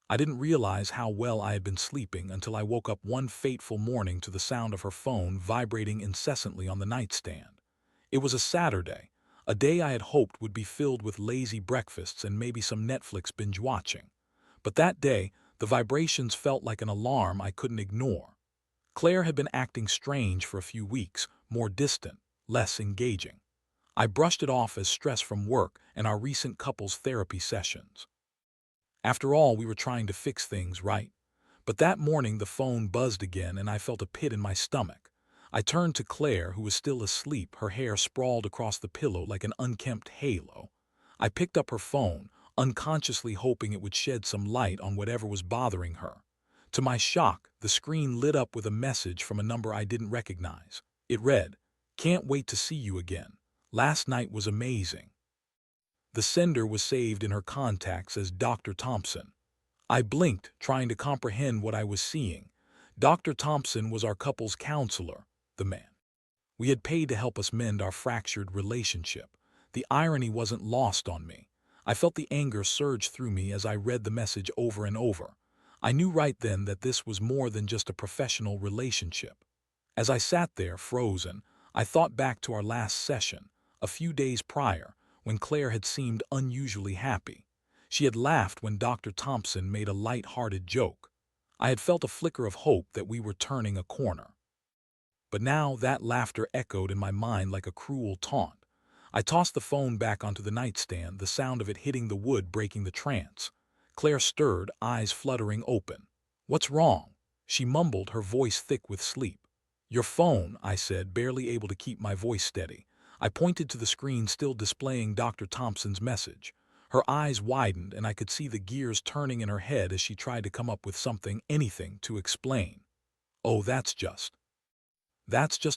I didn't realize how well I had been sleeping until I woke up one fateful morning to the sound of her phone vibrating incessantly on the nightstand. It was a Saturday, a day I had hoped would be filled with lazy breakfasts and maybe some Netflix binge watching. But that day, the vibrations felt like an alarm I couldn't ignore. Claire had been acting strange for a few weeks, more distant, less engaging. I brushed it off as stress from work and our recent couples therapy sessions. After all, we were trying to fix things, right? But that morning the phone buzzed again and I felt a pit in my stomach. I turned to Claire, who was still asleep, her hair sprawled across the pillow like an unkempt halo. I picked up her phone, unconsciously hoping it would shed some light on whatever was bothering her. To my shock, the screen lit up with a message from a number I didn't recognize. It read, "Can't wait to see you again. Last night was amazing." The sender was saved in her contacts as Dr. Thompson. I blinked, trying to comprehend what I was seeing. Dr. Thompson was our couple's counselor, the man we had paid to help us mend our fractured relationship. The irony wasn't lost on me. I felt the anger surge through me as I read the message over and over. I knew right then that this was more than just a professional relationship. As I sat there, frozen, I thought back to our last session, a few days prior, when Claire had seemed unusually happy. She had laughed when Dr. Thompson made a light-hearted joke. I had felt a flicker of hope that we were turning a corner. But now that laughter echoed in my mind like a cruel taunt. I tossed the phone back onto the nightstand, the sound of it hitting the wood breaking the trance. Claire stirred, eyes fluttering open. "What's wrong?" she mumbled, her voice thick with sleep. "Your phone," I said, barely able to keep my voice steady. I pointed to the screen still displaying Dr. Thompson's message. Her eyes widened, and I could see the gears turning in her head as she tried to come up with something, anything, to explain. "Oh, that's just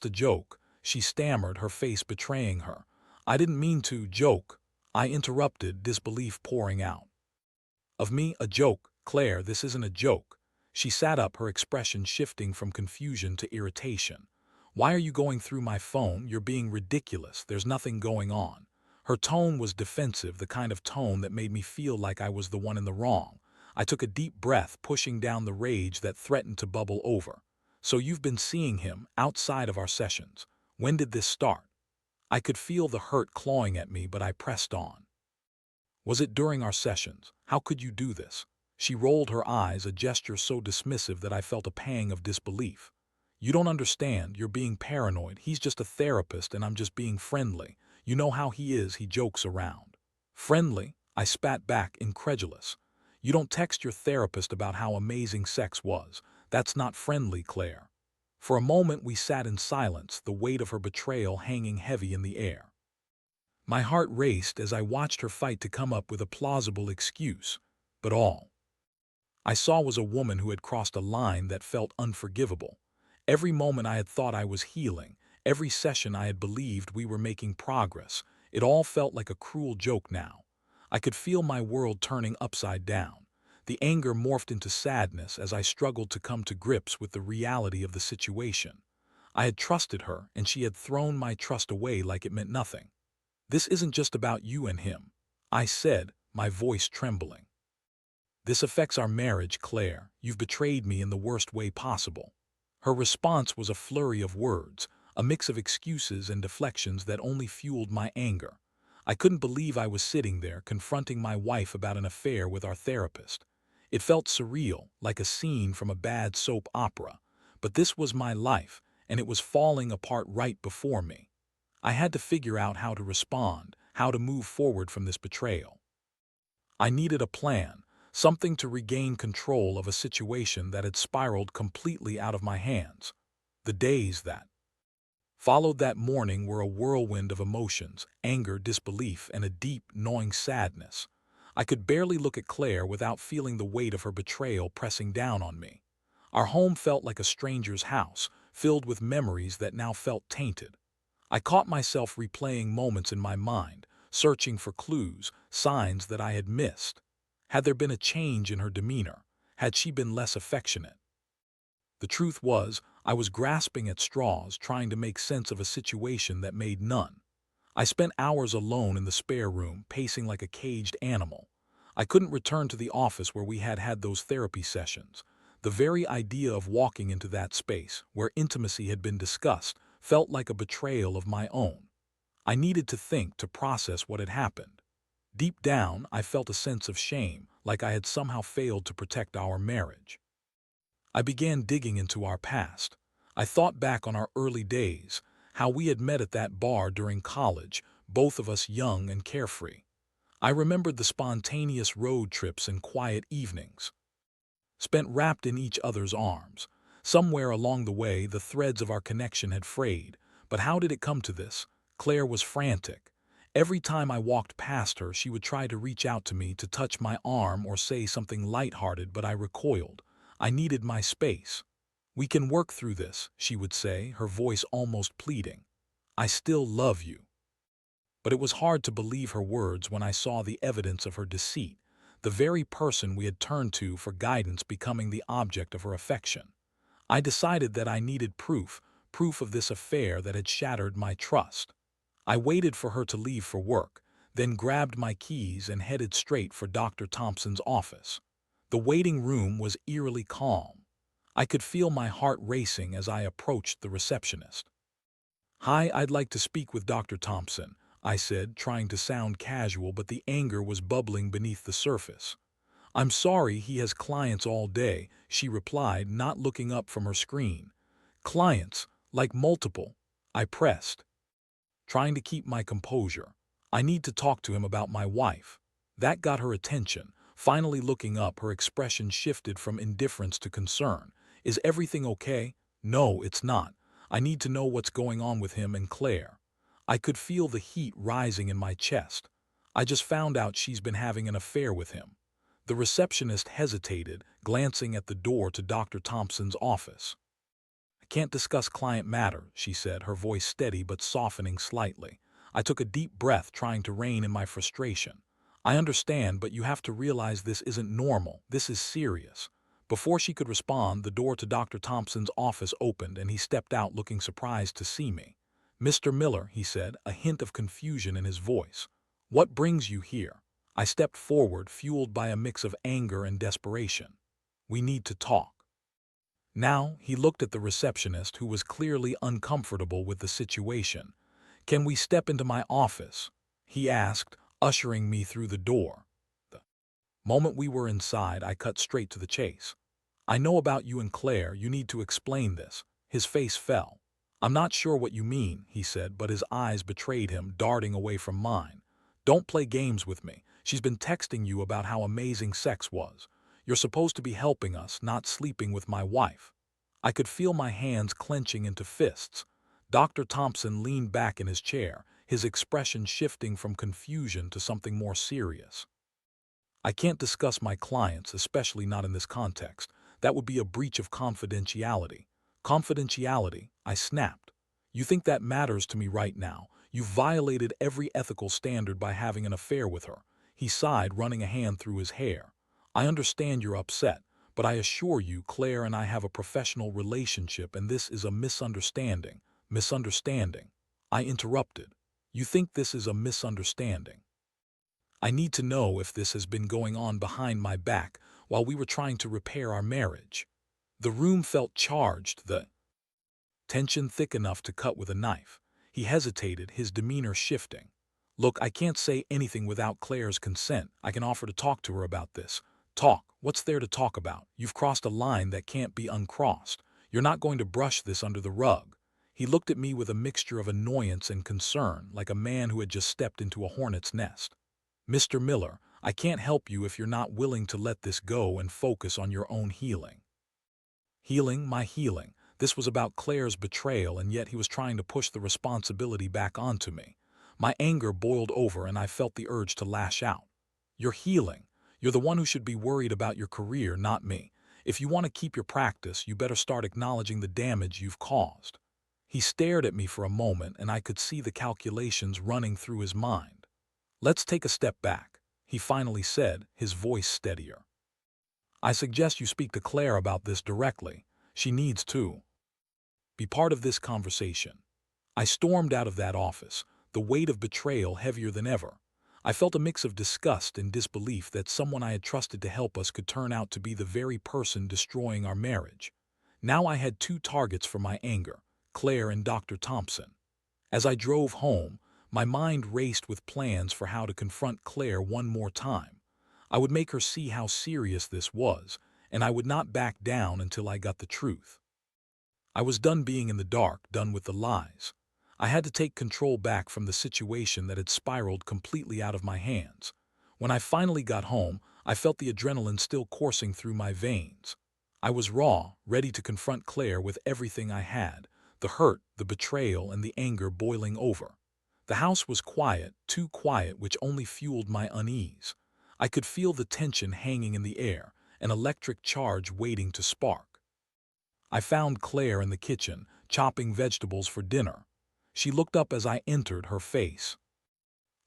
a joke," she stammered, her face betraying her. "I didn't mean to joke," I interrupted, disbelief pouring out. "Of me, a joke? Claire, this isn't a joke." She sat up, her expression shifting from confusion to irritation. "Why are you going through my phone? You're being ridiculous. There's nothing going on." Her tone was defensive, the kind of tone that made me feel like I was the one in the wrong. I took a deep breath, pushing down the rage that threatened to bubble over. "So you've been seeing him outside of our sessions. When did this start?" I could feel the hurt clawing at me, but I pressed on. "Was it during our sessions? How could you do this?" She rolled her eyes, a gesture so dismissive that I felt a pang of disbelief. "You don't understand. You're being paranoid. He's just a therapist and I'm just being friendly. You know how he is, he jokes around." "Friendly?" I spat back, incredulous. "You don't text your therapist about how amazing sex was. That's not friendly, Claire." For a moment we sat in silence, the weight of her betrayal hanging heavy in the air. My heart raced as I watched her fight to come up with a plausible excuse, but all I saw was a woman who had crossed a line that felt unforgivable. Every moment I had thought I was healing, every session I had believed we were making progress, it all felt like a cruel joke now. I could feel my world turning upside down. The anger morphed into sadness as I struggled to come to grips with the reality of the situation. I had trusted her, and she had thrown my trust away like it meant nothing. "This isn't just about you and him," I said, my voice trembling. "This affects our marriage, Claire. You've betrayed me in the worst way possible." Her response was a flurry of words, a mix of excuses and deflections that only fueled my anger. I couldn't believe I was sitting there, confronting my wife about an affair with our therapist. It felt surreal, like a scene from a bad soap opera. But this was my life, and it was falling apart right before me. I had to figure out how to respond, how to move forward from this betrayal. I needed a plan, something to regain control of a situation that had spiraled completely out of my hands. The days that followed that morning were a whirlwind of emotions, anger, disbelief, and a deep, gnawing sadness. I could barely look at Claire without feeling the weight of her betrayal pressing down on me. Our home felt like a stranger's house, filled with memories that now felt tainted. I caught myself replaying moments in my mind, searching for clues, signs that I had missed. Had there been a change in her demeanor? Had she been less affectionate? The truth was, I was grasping at straws, trying to make sense of a situation that made none. I spent hours alone in the spare room, pacing like a caged animal. I couldn't return to the office where we had had those therapy sessions. The very idea of walking into that space, where intimacy had been discussed, felt like a betrayal of my own. I needed to think to process what had happened. Deep down, I felt a sense of shame, like I had somehow failed to protect our marriage. I began digging into our past. I thought back on our early days, how we had met at that bar during college, both of us young and carefree. I remembered the spontaneous road trips and quiet evenings, spent wrapped in each other's arms. Somewhere along the way, the threads of our connection had frayed. But how did it come to this? Claire was frantic. Every time I walked past her, she would try to reach out to me, to touch my arm or say something lighthearted, but I recoiled. I needed my space. "We can work through this," she would say, her voice almost pleading. "I still love you." But it was hard to believe her words when I saw the evidence of her deceit, the very person we had turned to for guidance becoming the object of her affection. I decided that I needed proof of this affair that had shattered my trust. I waited for her to leave for work, then grabbed my keys and headed straight for Dr. Thompson's office. The waiting room was eerily calm. I could feel my heart racing as I approached the receptionist. "Hi, I'd like to speak with Dr. Thompson," I said, trying to sound casual, but the anger was bubbling beneath the surface. "I'm sorry, he has clients all day," she replied, not looking up from her screen. "Clients? Like multiple?" I pressed, trying to keep my composure. "I need to talk to him about my wife." That got her attention. Finally looking up, her expression shifted from indifference to concern. "Is everything okay?" "No, it's not. I need to know what's going on with him and Claire." I could feel the heat rising in my chest. "I just found out she's been having an affair with him." The receptionist hesitated, glancing at the door to Dr. Thompson's office. "I can't discuss client matter," she said, her voice steady but softening slightly. I took a deep breath, trying to rein in my frustration. "I understand, but you have to realize this isn't normal. This is serious." Before she could respond, the door to Dr. Thompson's office opened and he stepped out, looking surprised to see me. "Mr. Miller," he said, a hint of confusion in his voice. "What brings you here?" I stepped forward, fueled by a mix of anger and desperation. "We need to talk." Now, he looked at the receptionist, who was clearly uncomfortable with the situation. "Can we step into my office?" he asked, ushering me through the door. The moment we were inside, I cut straight to the chase. "I know about you and Claire. You need to explain this." His face fell. "I'm not sure what you mean," he said, but his eyes betrayed him, darting away from mine. "Don't play games with me. She's been texting you about how amazing sex was. You're supposed to be helping us, not sleeping with my wife." I could feel my hands clenching into fists. Dr. Thompson leaned back in his chair, his expression shifting from confusion to something more serious. "I can't discuss my clients, especially not in this context. That would be a breach of confidentiality." "Confidentiality?" I snapped. "You think that matters to me right now? You've violated every ethical standard by having an affair with her." He sighed, running a hand through his hair. "I understand you're upset, but I assure you Claire and I have a professional relationship, and this is a misunderstanding." "Misunderstanding?" I interrupted. "You think this is a misunderstanding? I need to know if this has been going on behind my back while we were trying to repair our marriage." The room felt charged, the tension thick enough to cut with a knife. He hesitated, his demeanor shifting. "Look, I can't say anything without Claire's consent. I can offer to talk to her about this." "Talk? What's there to talk about? You've crossed a line that can't be uncrossed. You're not going to brush this under the rug." He looked at me with a mixture of annoyance and concern, like a man who had just stepped into a hornet's nest. "Mr. Miller, I can't help you if you're not willing to let this go and focus on your own healing." Healing? My healing? This was about Claire's betrayal, and yet he was trying to push the responsibility back onto me. My anger boiled over and I felt the urge to lash out. "You're healing. You're the one who should be worried about your career, not me. If you want to keep your practice, you better start acknowledging the damage you've caused." He stared at me for a moment, and I could see the calculations running through his mind. "Let's take a step back," he finally said, his voice steadier. "I suggest you speak to Claire about this directly. She needs to be part of this conversation." I stormed out of that office, the weight of betrayal heavier than ever. I felt a mix of disgust and disbelief that someone I had trusted to help us could turn out to be the very person destroying our marriage. Now I had two targets for my anger, Claire and Dr. Thompson. As I drove home, my mind raced with plans for how to confront Claire one more time. I would make her see how serious this was, and I would not back down until I got the truth. I was done being in the dark, done with the lies. I had to take control back from the situation that had spiraled completely out of my hands. When I finally got home, I felt the adrenaline still coursing through my veins. I was raw, ready to confront Claire with everything I had, the hurt, the betrayal, and the anger boiling over. The house was quiet, too quiet, which only fueled my unease. I could feel the tension hanging in the air, an electric charge waiting to spark. I found Claire in the kitchen, chopping vegetables for dinner. She looked up as I entered, her face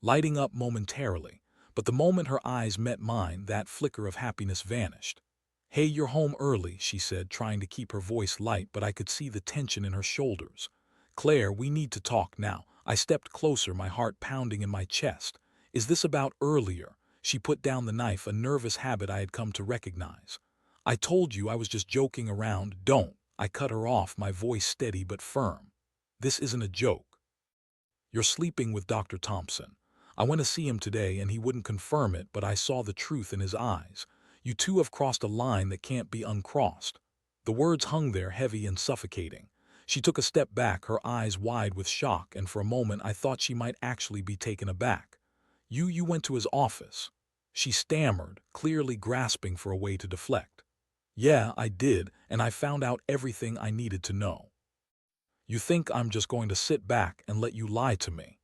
lighting up momentarily, but the moment her eyes met mine, that flicker of happiness vanished. "Hey, you're home early," she said, trying to keep her voice light, but I could see the tension in her shoulders. "Claire, we need to talk now." I stepped closer, my heart pounding in my chest. "Is this about earlier?" She put down the knife, a nervous habit I had come to recognize. "I told you I was just joking around." "Don't." I cut her off, my voice steady but firm. "This isn't a joke. You're sleeping with Dr. Thompson. I went to see him today and he wouldn't confirm it, but I saw the truth in his eyes. You two have crossed a line that can't be uncrossed." The words hung there, heavy and suffocating. She took a step back, her eyes wide with shock, and for a moment I thought she might actually be taken aback. You went to his office." She stammered, clearly grasping for a way to deflect. "Yeah, I did, and I found out everything I needed to know." "You think I'm just going to sit back and let you lie to me?"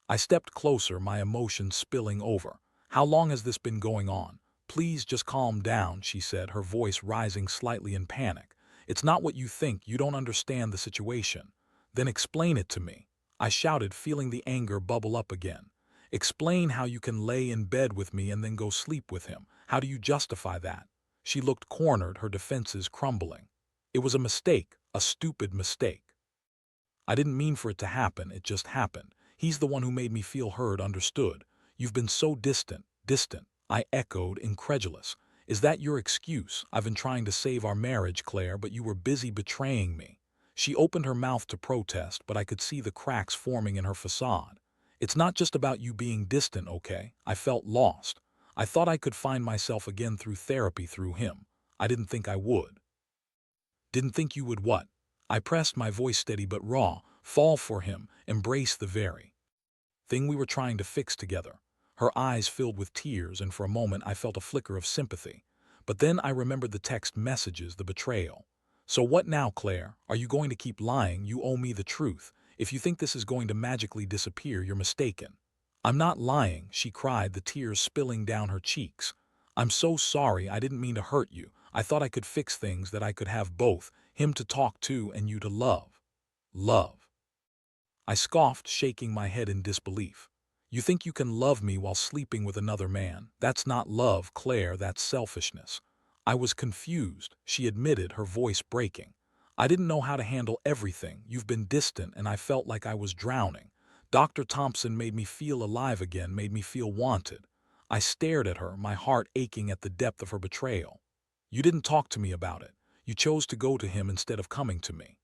I stepped closer, my emotions spilling over. "How long has this been going on?" "Please just calm down," she said, her voice rising slightly in panic. "It's not what you think. You don't understand the situation." "Then explain it to me," I shouted, feeling the anger bubble up again. "Explain how you can lay in bed with me and then go sleep with him. How do you justify that?" She looked cornered, her defenses crumbling. "It was a mistake, a stupid mistake. I didn't mean for it to happen, it just happened. He's the one who made me feel heard, understood. You've been so distant, distant," I echoed, incredulous. "Is that your excuse?" "I've been trying to save our marriage, Claire, but you were busy betraying me." She opened her mouth to protest, but I could see the cracks forming in her facade. "It's not just about you being distant, okay?" I felt lost. I thought I could find myself again through therapy, through him. I didn't think I would. "Didn't think you would what?" I pressed, my voice steady but raw. "Fall for him, embrace the very thing we were trying to fix together." Her eyes filled with tears, and for a moment I felt a flicker of sympathy. But then I remembered the text messages, the betrayal. "So what now, Claire? Are you going to keep lying? You owe me the truth. If you think this is going to magically disappear, you're mistaken." "I'm not lying," she cried, the tears spilling down her cheeks. "I'm so sorry, I didn't mean to hurt you. I thought I could fix things, that I could have both, him to talk to and you to love." "Love?" I scoffed, shaking my head in disbelief. "You think you can love me while sleeping with another man? That's not love, Claire, that's selfishness." I was confused, she admitted, her voice breaking. "I didn't know how to handle everything. You've been distant and I felt like I was drowning. Dr. Thompson made me feel alive again, made me feel wanted." I stared at her, my heart aching at the depth of her betrayal. "You didn't talk to me about it. You chose to go to him instead of coming to me.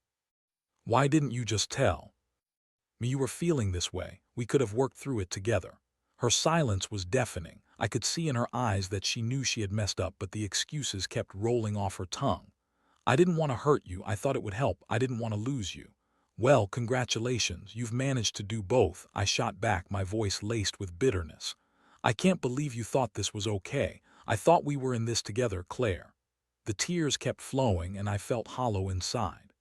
Why didn't you just tell me you were feeling this way? We could have worked through it together." Her silence was deafening. I could see in her eyes that she knew she had messed up, but the excuses kept rolling off her tongue. "I didn't want to hurt you. I thought it would help. I didn't want to lose you." "Well, congratulations. You've managed to do both," I shot back, my voice laced with bitterness. "I can't believe you thought this was okay. I thought we were in this together, Claire." The tears kept flowing and I felt hollow inside.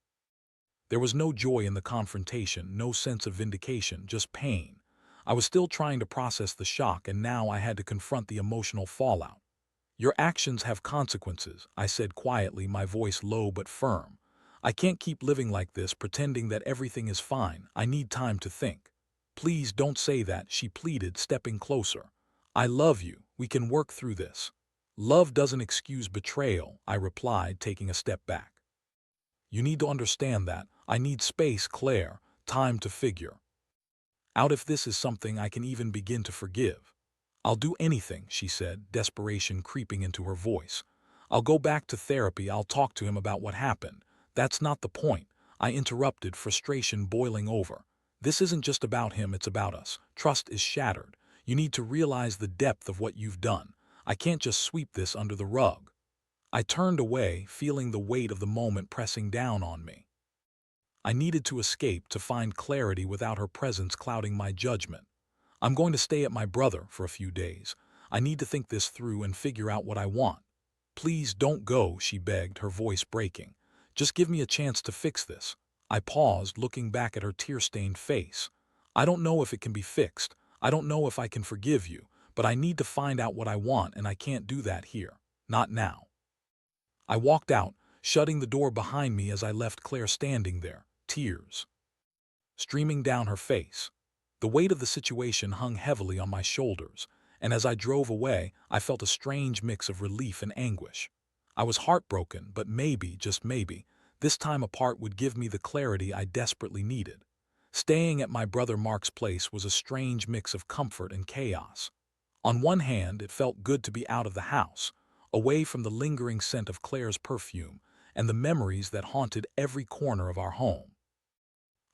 There was no joy in the confrontation, no sense of vindication, just pain. I was still trying to process the shock, and now I had to confront the emotional fallout. "Your actions have consequences," I said quietly, my voice low but firm. "I can't keep living like this, pretending that everything is fine. I need time to think." "Please don't say that," she pleaded, stepping closer. "I love you. We can work through this." "Love doesn't excuse betrayal," I replied, taking a step back. "You need to understand that. I need space, Claire, time to figure Out if this is something I can even begin to forgive. I'll do anything, she said, desperation creeping into her voice. I'll go back to therapy, I'll talk to him about what happened. That's not the point, I interrupted, frustration boiling over. This isn't just about him, it's about us. Trust is shattered. You need to realize the depth of what you've done. I can't just sweep this under the rug. I turned away, feeling the weight of the moment pressing down on me. I needed to escape, to find clarity without her presence clouding my judgment. I'm going to stay at my brother for a few days. I need to think this through and figure out what I want. Please don't go, she begged, her voice breaking. Just give me a chance to fix this. I paused, looking back at her tear-stained face. I don't know if it can be fixed. I don't know if I can forgive you, but I need to find out what I want, and I can't do that here. Not now. I walked out, shutting the door behind me as I left Claire standing there, tears streaming down her face. The weight of the situation hung heavily on my shoulders, and as I drove away, I felt a strange mix of relief and anguish. I was heartbroken, but maybe, just maybe, this time apart would give me the clarity I desperately needed. Staying at my brother Mark's place was a strange mix of comfort and chaos. On one hand, it felt good to be out of the house, away from the lingering scent of Claire's perfume and the memories that haunted every corner of our home.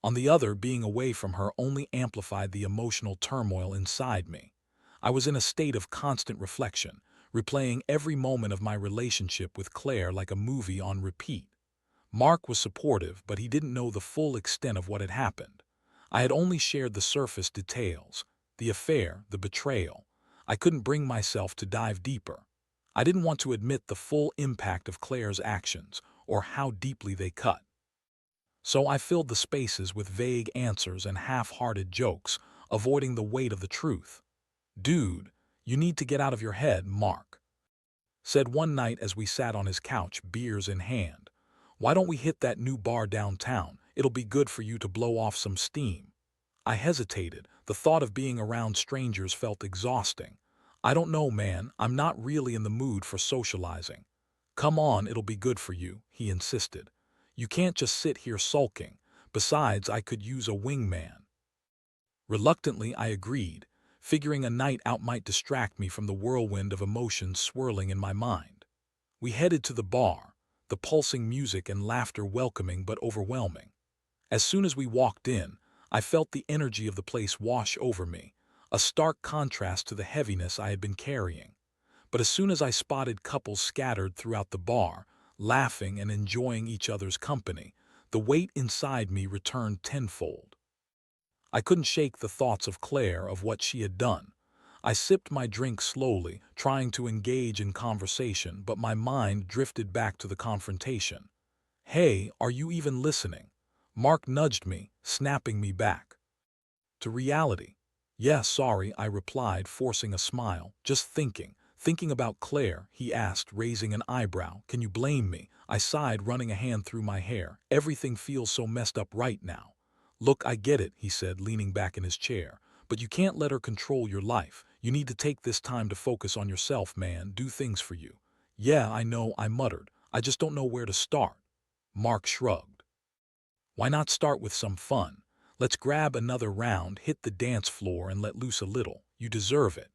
On the other, being away from her only amplified the emotional turmoil inside me. I was in a state of constant reflection, replaying every moment of my relationship with Claire like a movie on repeat. Mark was supportive, but he didn't know the full extent of what had happened. I had only shared the surface details, the affair, the betrayal. I couldn't bring myself to dive deeper. I didn't want to admit the full impact of Claire's actions, or how deeply they cut. So I filled the spaces with vague answers and half-hearted jokes, avoiding the weight of the truth. Dude, you need to get out of your head, Mark said one night as we sat on his couch, beers in hand. Why don't we hit that new bar downtown? It'll be good for you to blow off some steam. I hesitated. The thought of being around strangers felt exhausting. I don't know, man. I'm not really in the mood for socializing. Come on, it'll be good for you, he insisted. You can't just sit here sulking. Besides, I could use a wingman. Reluctantly, I agreed, figuring a night out might distract me from the whirlwind of emotions swirling in my mind. We headed to the bar, the pulsing music and laughter welcoming but overwhelming. As soon as we walked in, I felt the energy of the place wash over me, a stark contrast to the heaviness I had been carrying. But as soon as I spotted couples scattered throughout the bar, laughing and enjoying each other's company, the weight inside me returned tenfold. I couldn't shake the thoughts of Claire, of what she had done. I sipped my drink slowly, trying to engage in conversation, but my mind drifted back to the confrontation. Hey, are you even listening? Mark nudged me, snapping me back to reality. Yes, sorry, I replied, forcing a smile. Just thinking about Claire, he asked, raising an eyebrow. Can you blame me? I sighed, running a hand through my hair. Everything feels so messed up right now. Look, I get it, he said, leaning back in his chair. But you can't let her control your life. You need to take this time to focus on yourself, man. Do things for you. Yeah, I know, I muttered. I just don't know where to start. Mark shrugged. Why not start with some fun? Let's grab another round, hit the dance floor, and let loose a little. You deserve it.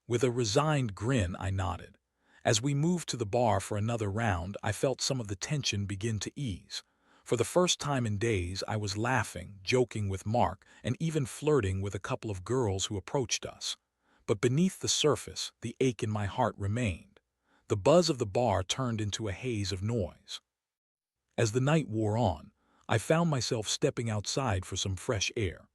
With a resigned grin, I nodded. As we moved to the bar for another round, I felt some of the tension begin to ease. For the first time in days, I was laughing, joking with Mark, and even flirting with a couple of girls who approached us. But beneath the surface, the ache in my heart remained. The buzz of the bar turned into a haze of noise. As the night wore on, I found myself stepping outside for some fresh air.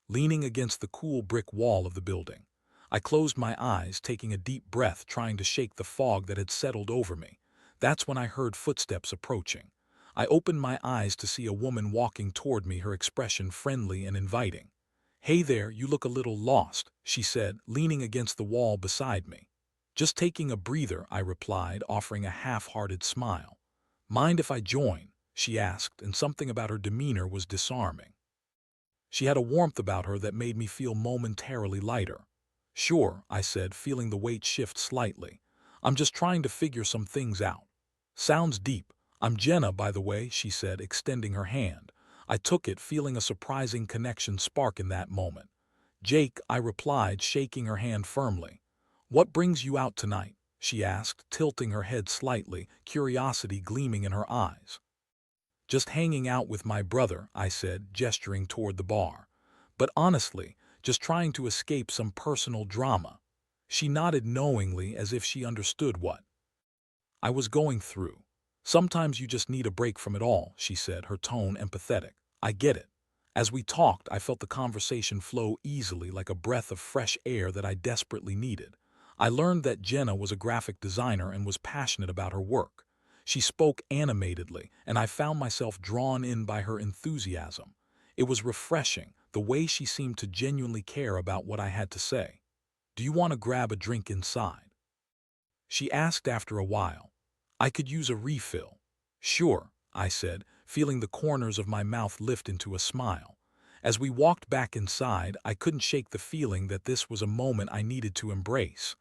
Leaning against the cool brick wall of the building, I closed my eyes, taking a deep breath, trying to shake the fog that had settled over me. That's when I heard footsteps approaching. I opened my eyes to see a woman walking toward me, her expression friendly and inviting. Hey there, you look a little lost, she said, leaning against the wall beside me. Just taking a breather, I replied, offering a half-hearted smile. Mind if I join? She asked, and something about her demeanor was disarming. She had a warmth about her that made me feel momentarily lighter. Sure, I said, feeling the weight shift slightly. I'm just trying to figure some things out. Sounds deep. I'm Jenna, by the way, she said, extending her hand. I took it, feeling a surprising connection spark in that moment. "Jake," I replied, shaking her hand firmly. "What brings you out tonight?" she asked, tilting her head slightly, curiosity gleaming in her eyes. "Just hanging out with my brother," I said, gesturing toward the bar. "But honestly, just trying to escape some personal drama." She nodded knowingly, as if she understood what I was going through. "Sometimes you just need a break from it all," she said, her tone empathetic. "I get it." As we talked, I felt the conversation flow easily, like a breath of fresh air that I desperately needed. I learned that Jenna was a graphic designer and was passionate about her work. She spoke animatedly, and I found myself drawn in by her enthusiasm. It was refreshing, the way she seemed to genuinely care about what I had to say. "Do you want to grab a drink inside?" she asked after a while. "I could use a refill." "Sure," I said, feeling the corners of my mouth lift into a smile. As we walked back inside, I couldn't shake the feeling that this was a moment I needed to embrace.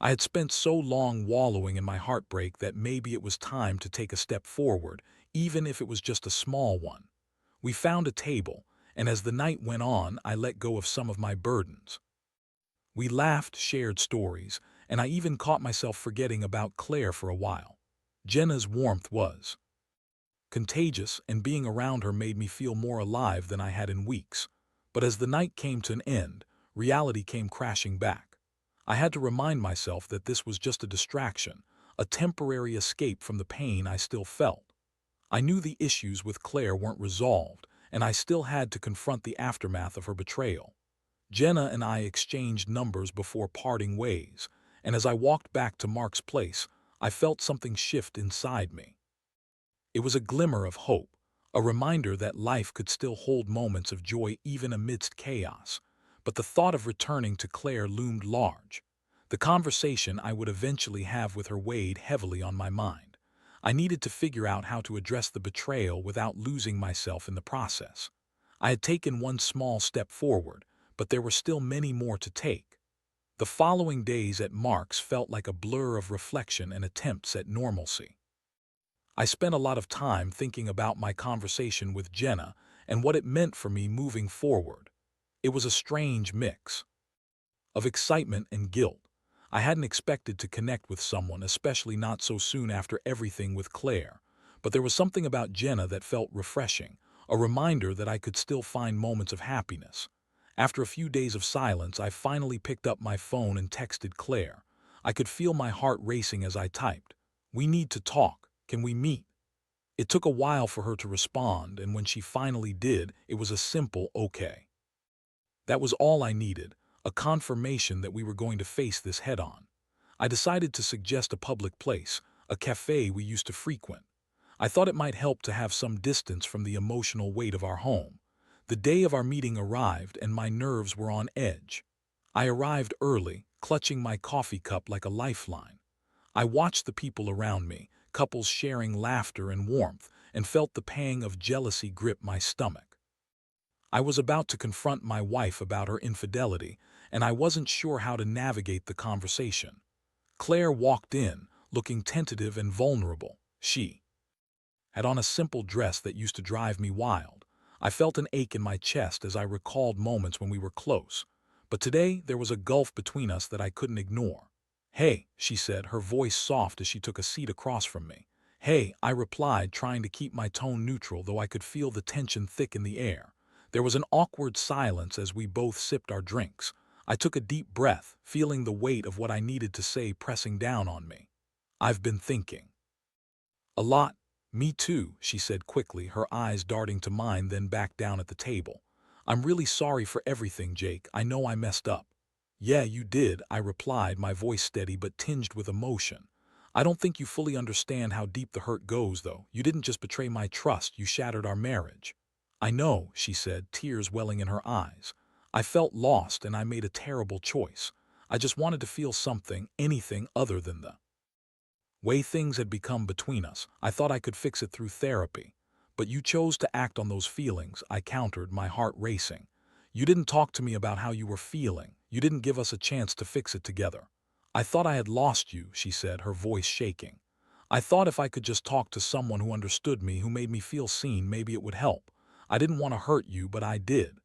I had spent so long wallowing in my heartbreak that maybe it was time to take a step forward, even if it was just a small one. We found a table, and as the night went on, I let go of some of my burdens. We laughed, shared stories, and I even caught myself forgetting about Claire for a while. Jenna's warmth was contagious, and being around her made me feel more alive than I had in weeks. But as the night came to an end, reality came crashing back. I had to remind myself that this was just a distraction, a temporary escape from the pain I still felt. I knew the issues with Claire weren't resolved, and I still had to confront the aftermath of her betrayal. Jenna and I exchanged numbers before parting ways, and as I walked back to Mark's place, I felt something shift inside me. It was a glimmer of hope, a reminder that life could still hold moments of joy even amidst chaos. But the thought of returning to Claire loomed large. The conversation I would eventually have with her weighed heavily on my mind. I needed to figure out how to address the betrayal without losing myself in the process. I had taken one small step forward, but there were still many more to take. The following days at Mark's felt like a blur of reflection and attempts at normalcy. I spent a lot of time thinking about my conversation with Jenna and what it meant for me moving forward. It was a strange mix of excitement and guilt. I hadn't expected to connect with someone, especially not so soon after everything with Claire. But there was something about Jenna that felt refreshing, a reminder that I could still find moments of happiness. After a few days of silence, I finally picked up my phone and texted Claire. I could feel my heart racing as I typed. "We need to talk. Can we meet?" It took a while for her to respond, and when she finally did, it was a simple okay. That was all I needed, a confirmation that we were going to face this head-on. I decided to suggest a public place, a cafe we used to frequent. I thought it might help to have some distance from the emotional weight of our home. The day of our meeting arrived, and my nerves were on edge. I arrived early, clutching my coffee cup like a lifeline. I watched the people around me, couples sharing laughter and warmth, and felt the pang of jealousy grip my stomach. I was about to confront my wife about her infidelity, and I wasn't sure how to navigate the conversation. Claire walked in, looking tentative and vulnerable. She had on a simple dress that used to drive me wild. I felt an ache in my chest as I recalled moments when we were close. But today there was a gulf between us that I couldn't ignore. "Hey," she said, her voice soft as she took a seat across from me. "Hey," I replied, trying to keep my tone neutral, though I could feel the tension thick in the air. There was an awkward silence as we both sipped our drinks. I took a deep breath, feeling the weight of what I needed to say pressing down on me. "I've been thinking a lot." "Me too," she said quickly, her eyes darting to mine then back down at the table. "I'm really sorry for everything, Jake. I know I messed up." "Yeah, you did," I replied, my voice steady but tinged with emotion. "I don't think you fully understand how deep the hurt goes, though. You didn't just betray my trust, you shattered our marriage." "I know," she said, tears welling in her eyes. "I felt lost, and I made a terrible choice. I just wanted to feel something, anything other than the way things had become between us. I thought I could fix it through therapy. But you chose to act on those feelings," I countered, my heart racing. "You didn't talk to me about how you were feeling. You didn't give us a chance to fix it together." "I thought I had lost you," she said, her voice shaking. "I thought if I could just talk to someone who understood me, who made me feel seen, maybe it would help. I didn't want to hurt you, but I did.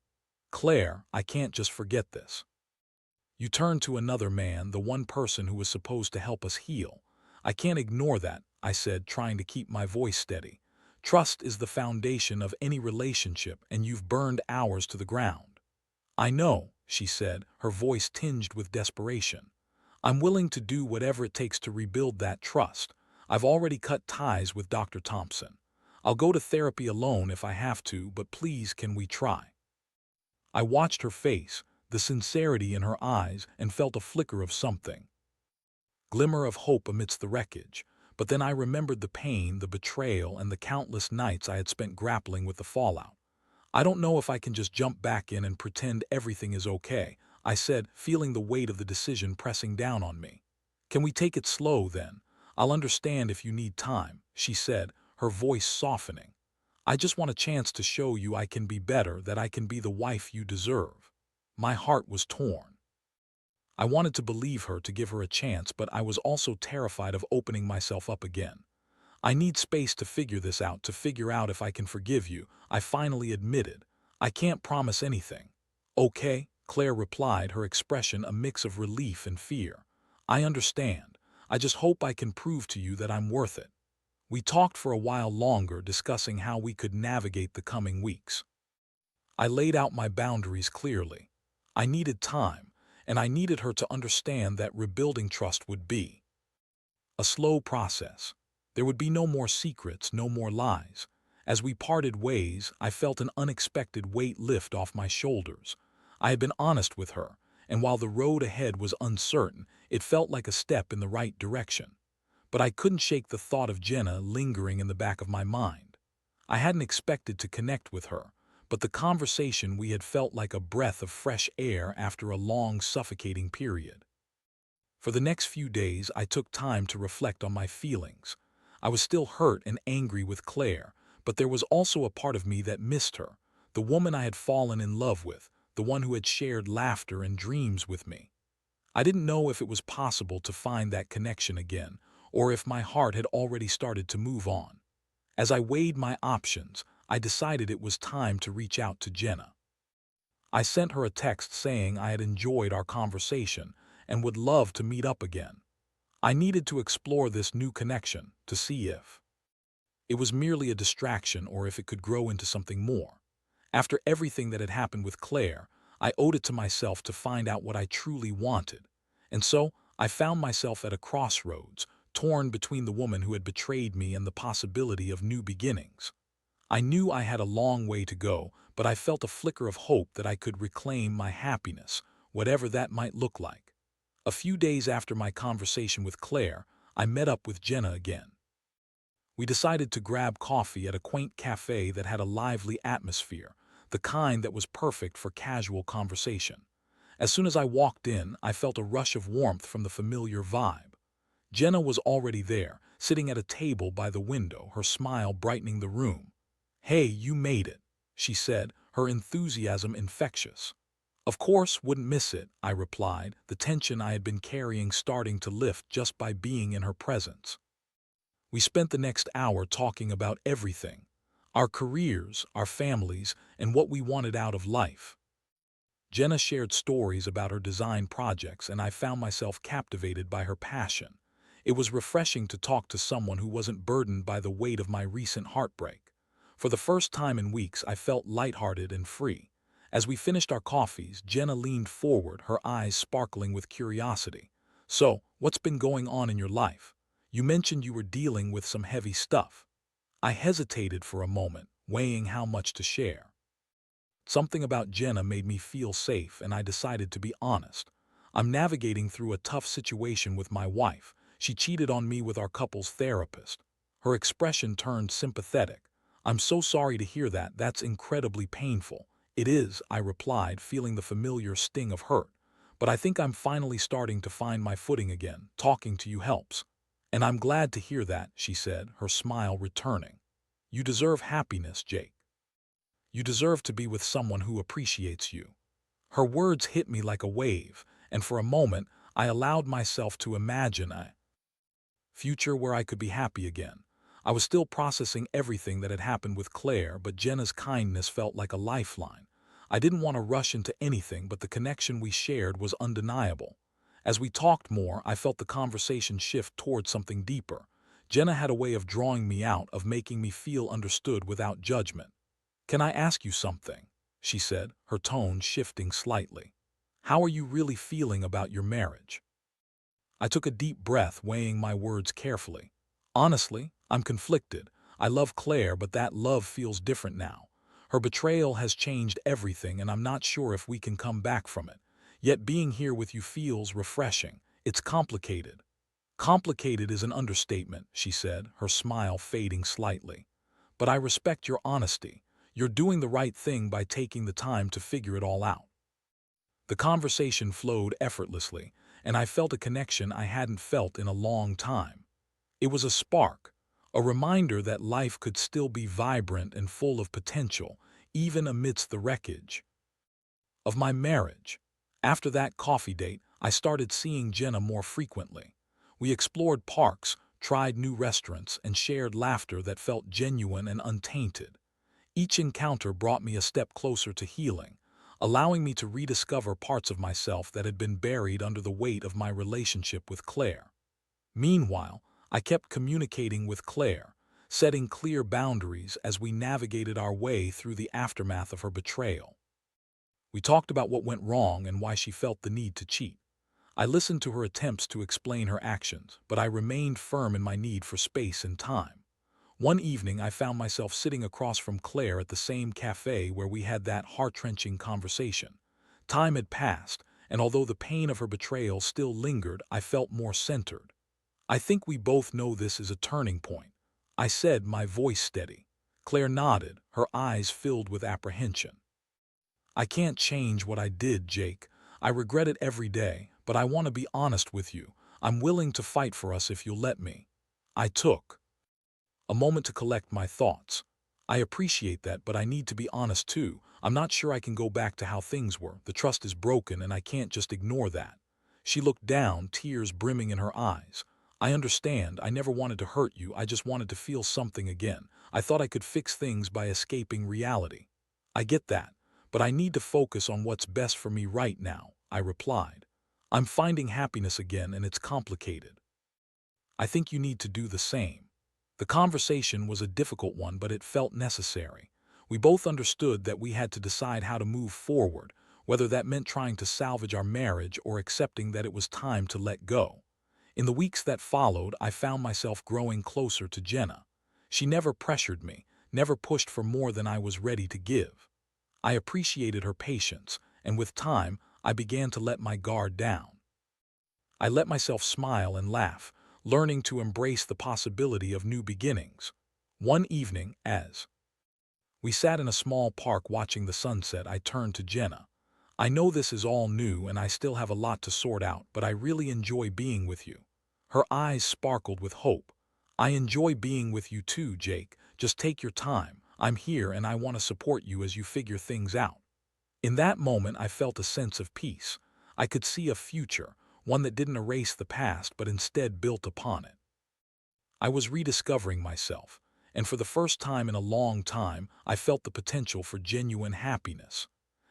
Claire, I can't just forget this. You turned to another man, the one person who was supposed to help us heal. I can't ignore that, I said, trying to keep my voice steady. Trust is the foundation of any relationship, and you've burned ours to the ground. I know, she said, her voice tinged with desperation. I'm willing to do whatever it takes to rebuild that trust. I've already cut ties with Dr. Thompson. I'll go to therapy alone if I have to, but please, can we try? I watched her face, the sincerity in her eyes, and felt a flicker of something. Glimmer of hope amidst the wreckage. But then I remembered the pain, the betrayal, and the countless nights I had spent grappling with the fallout. I don't know if I can just jump back in and pretend everything is okay, I said, feeling the weight of the decision pressing down on me. Can we take it slow then? I'll understand if you need time, she said, her voice softening. I just want a chance to show you I can be better, that I can be the wife you deserve. My heart was torn. I wanted to believe her, to give her a chance, but I was also terrified of opening myself up again. I need space to figure this out, to figure out if I can forgive you, I finally admitted. I can't promise anything. Okay, Claire replied, her expression a mix of relief and fear. I understand. I just hope I can prove to you that I'm worth it. We talked for a while longer, discussing how we could navigate the coming weeks. I laid out my boundaries clearly. I needed time, and I needed her to understand that rebuilding trust would be a slow process. There would be no more secrets, no more lies. As we parted ways, I felt an unexpected weight lift off my shoulders. I had been honest with her, and while the road ahead was uncertain, it felt like a step in the right direction. But I couldn't shake the thought of Jenna lingering in the back of my mind. I hadn't expected to connect with her, but the conversation we had felt like a breath of fresh air after a long, suffocating period. For the next few days, I took time to reflect on my feelings. I was still hurt and angry with Claire, but there was also a part of me that missed her, the woman I had fallen in love with, the one who had shared laughter and dreams with me. I didn't know if it was possible to find that connection again, or if my heart had already started to move on. As I weighed my options, I decided it was time to reach out to Jenna. I sent her a text saying I had enjoyed our conversation and would love to meet up again. I needed to explore this new connection to see if it was merely a distraction or if it could grow into something more. After everything that had happened with Claire, I owed it to myself to find out what I truly wanted. And so, I found myself at a crossroads, torn between the woman who had betrayed me and the possibility of new beginnings. I knew I had a long way to go, but I felt a flicker of hope that I could reclaim my happiness, whatever that might look like. A few days after my conversation with Claire, I met up with Jenna again. We decided to grab coffee at a quaint cafe that had a lively atmosphere, the kind that was perfect for casual conversation. As soon as I walked in, I felt a rush of warmth from the familiar vibe. Jenna was already there, sitting at a table by the window, her smile brightening the room. "Hey, you made it," she said, her enthusiasm infectious. "Of course, wouldn't miss it," I replied, the tension I had been carrying starting to lift just by being in her presence. We spent the next hour talking about everything: our careers, our families, and what we wanted out of life. Jenna shared stories about her design projects, and I found myself captivated by her passion. It was refreshing to talk to someone who wasn't burdened by the weight of my recent heartbreak. For the first time in weeks, I felt lighthearted and free. As we finished our coffees, Jenna leaned forward, her eyes sparkling with curiosity. "So, what's been going on in your life? You mentioned you were dealing with some heavy stuff." I hesitated for a moment, weighing how much to share. Something about Jenna made me feel safe, and I decided to be honest. "I'm navigating through a tough situation with my wife. She cheated on me with our couple's therapist." Her expression turned sympathetic. "I'm so sorry to hear that. That's incredibly painful." "It is," I replied, feeling the familiar sting of hurt. "But I think I'm finally starting to find my footing again. Talking to you helps." "And I'm glad to hear that," she said, her smile returning. "You deserve happiness, Jake. You deserve to be with someone who appreciates you." Her words hit me like a wave, and for a moment I allowed myself to imagine a future where I could be happy again. I was still processing everything that had happened with Claire, but Jenna's kindness felt like a lifeline. I didn't want to rush into anything, but the connection we shared was undeniable. As we talked more, I felt the conversation shift towards something deeper. Jenna had a way of drawing me out, of making me feel understood without judgment. "Can I ask you something?" she said, her tone shifting slightly. "How are you really feeling about your marriage?" I took a deep breath, weighing my words carefully. "Honestly, I'm conflicted. I love Claire, but that love feels different now. Her betrayal has changed everything, and I'm not sure if we can come back from it. Yet being here with you feels refreshing. It's complicated." "Complicated is an understatement," she said, her smile fading slightly. "But I respect your honesty. You're doing the right thing by taking the time to figure it all out." The conversation flowed effortlessly, and I felt a connection I hadn't felt in a long time. It was a spark, a reminder that life could still be vibrant and full of potential, even amidst the wreckage of my marriage. After that coffee date, I started seeing Jenna more frequently. We explored parks, tried new restaurants, and shared laughter that felt genuine and untainted. Each encounter brought me a step closer to healing, allowing me to rediscover parts of myself that had been buried under the weight of my relationship with Claire. Meanwhile, I kept communicating with Claire, setting clear boundaries as we navigated our way through the aftermath of her betrayal. We talked about what went wrong and why she felt the need to cheat. I listened to her attempts to explain her actions, but I remained firm in my need for space and time. One evening, I found myself sitting across from Claire at the same cafe where we had that heart-wrenching conversation. Time had passed, and although the pain of her betrayal still lingered, I felt more centered. "I think we both know this is a turning point," I said, my voice steady. Claire nodded, her eyes filled with apprehension. "I can't change what I did, Jake. I regret it every day, but I want to be honest with you. I'm willing to fight for us if you'll let me." I took a moment to collect my thoughts. "I appreciate that, but I need to be honest too. I'm not sure I can go back to how things were. The trust is broken, and I can't just ignore that." She looked down, tears brimming in her eyes. "I understand. I never wanted to hurt you. I just wanted to feel something again. I thought I could fix things by escaping reality." "I get that, but I need to focus on what's best for me right now," I replied. "I'm finding happiness again, and it's complicated. I think you need to do the same." The conversation was a difficult one, but it felt necessary. We both understood that we had to decide how to move forward, whether that meant trying to salvage our marriage or accepting that it was time to let go. In the weeks that followed, I found myself growing closer to Jenna. She never pressured me, never pushed for more than I was ready to give. I appreciated her patience, and with time, I began to let my guard down. I let myself smile and laugh, learning to embrace the possibility of new beginnings. One evening, as we sat in a small park watching the sunset, I turned to Jenna. "I know this is all new and I still have a lot to sort out, but I really enjoy being with you." Her eyes sparkled with hope. "I enjoy being with you too, Jake. Just take your time. I'm here and I want to support you as you figure things out." In that moment, I felt a sense of peace. I could see a future, one that didn't erase the past but instead built upon it. I was rediscovering myself, and for the first time in a long time, I felt the potential for genuine happiness.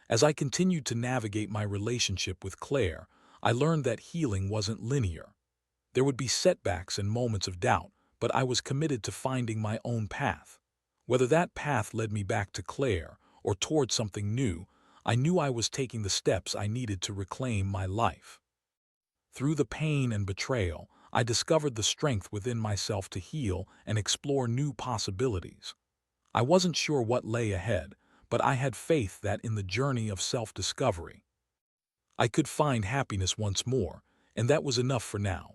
As I continued to navigate my relationship with Claire, I learned that healing wasn't linear. There would be setbacks and moments of doubt, but I was committed to finding my own path. Whether that path led me back to Claire or toward something new, I knew I was taking the steps I needed to reclaim my life. Through the pain and betrayal, I discovered the strength within myself to heal and explore new possibilities. I wasn't sure what lay ahead, but I had faith that in the journey of self-discovery, I could find happiness once more, and that was enough for now.